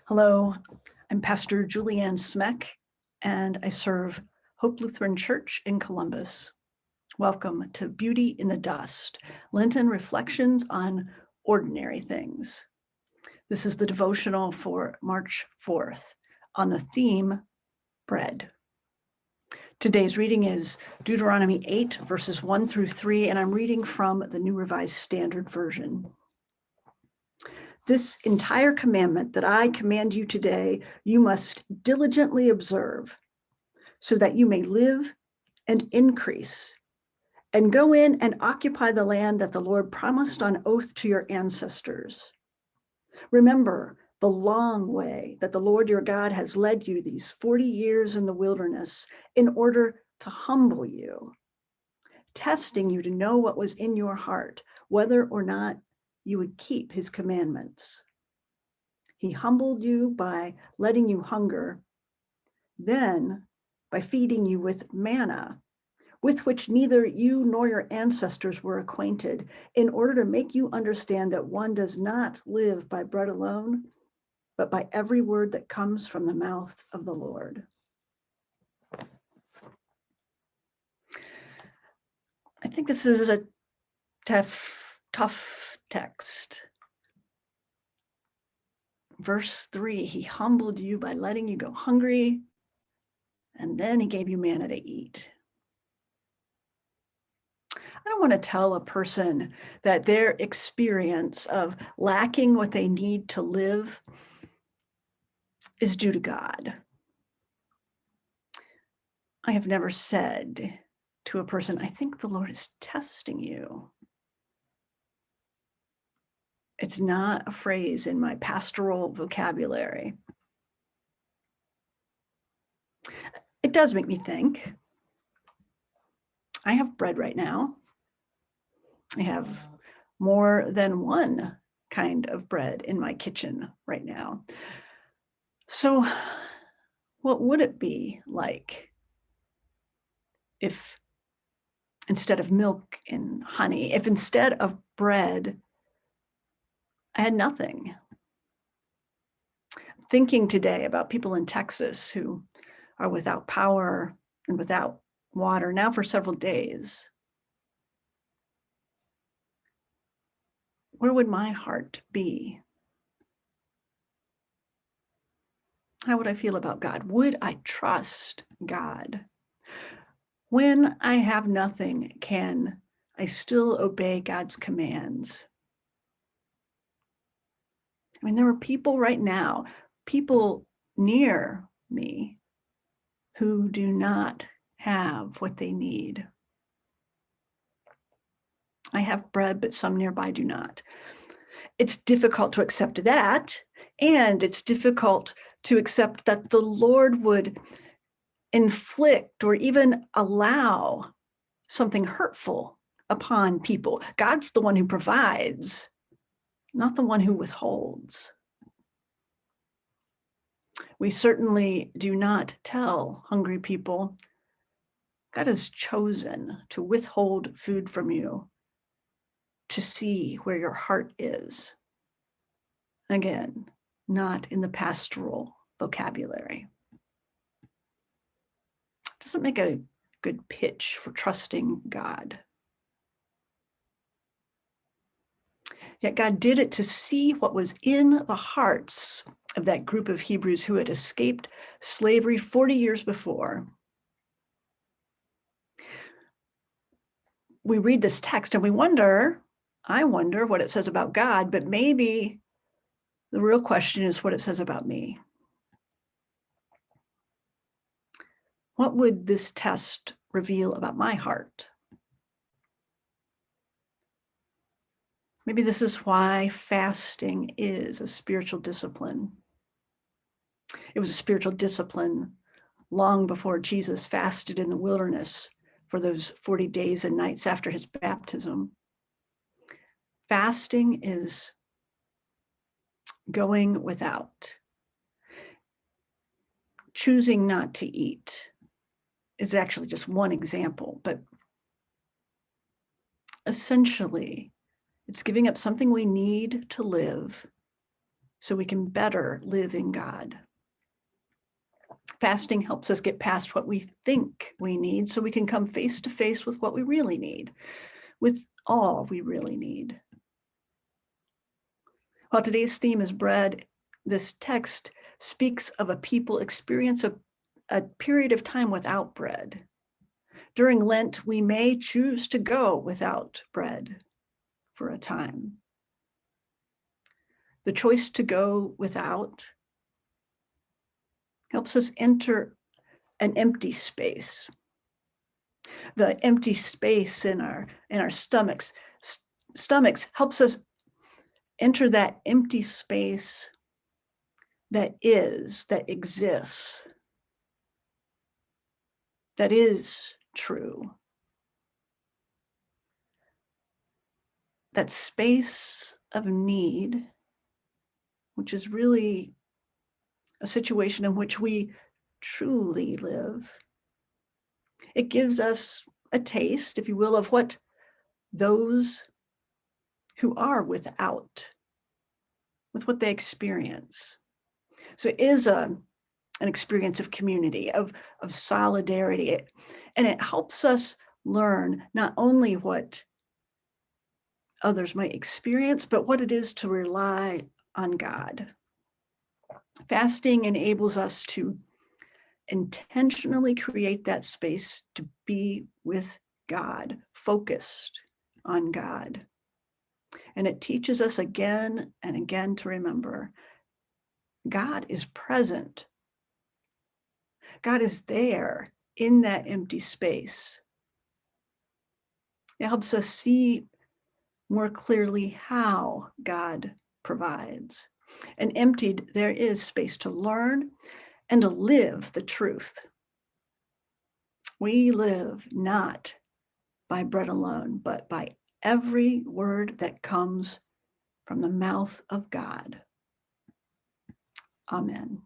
Hello, I'm Pastor Julianne Smeck, and I serve Hope Lutheran Church in Columbus. Welcome to Beauty in the Dust, Lenten Reflections on Ordinary Things. This is the devotional for March 4th on the theme, bread. Today's reading is Deuteronomy 8, verses 1 through 3, and I'm reading from the New Revised Standard Version. This entire commandment that I command you today, you must diligently observe, so that you may live and increase, and go in and occupy the land that the Lord promised on oath to your ancestors. Remember the long way that the Lord your God has led you these 40 years in the wilderness in order to humble you, testing you to know what was in your heart, whether or not you would keep his commandments. He humbled you by letting you hunger, then by feeding you with manna, with which neither you nor your ancestors were acquainted, in order to make you understand that one does not live by bread alone, but by every word that comes from the mouth of the Lord. I think this is a tough text. Verse 3, he humbled you by letting you go hungry, and then he gave you manna to eat. I don't want to tell a person that their experience of lacking what they need to live is due to God. I have never said to a person, I think the Lord is testing you. It's not a phrase in my pastoral vocabulary. It does make me think. I have bread right now. I have more than one kind of bread in my kitchen right now. So what would it be like if instead of milk and honey, if instead of bread, I had nothing? I'm thinking today about people in Texas who are without power and without water now for several days. Where would my heart be? How would I feel about God? Would I trust God? When I have nothing, can I still obey God's commands? I mean, there are people right now, people near me, who do not have what they need. I have bread, but some nearby do not. It's difficult to accept that, and it's difficult to accept that the Lord would inflict or even allow something hurtful upon people. God's the one who provides, not the one who withholds. We certainly do not tell hungry people, God has chosen to withhold food from you to see where your heart is. Again, not in the pastoral vocabulary. It doesn't make a good pitch for trusting God. Yet God did it to see what was in the hearts of that group of Hebrews who had escaped slavery 40 years before. We read this text and I wonder what it says about God, but maybe the real question is what it says about me. What would this test reveal about my heart? Maybe this is why fasting is a spiritual discipline. It was a spiritual discipline long before Jesus fasted in the wilderness for those 40 days and nights after his baptism. Fasting is going without. Choosing not to eat is actually just one example, but essentially, it's giving up something we need to live so we can better live in God. Fasting helps us get past what we think we need so we can come face to face with what we really need, with all we really need. While today's theme is bread, this text speaks of a people experience a period of time without bread. During Lent, we may choose to go without bread for a time. The choice to go without helps us enter an empty space. The empty space in our stomachs helps us enter that empty space that exists, that is true. That space of need, which is really a situation in which we truly live. It gives us a taste, if you will, of what those who are without, with what they experience. So it is an experience of community, of solidarity, and it helps us learn not only what others might experience, but what it is to rely on God. Fasting enables us to intentionally create that space to be with God, focused on God. And it teaches us again and again to remember God is present. God is there in that empty space. It helps us see more clearly how God provides. And emptied, there is space to learn and to live the truth. We live not by bread alone, but by every word that comes from the mouth of God. Amen.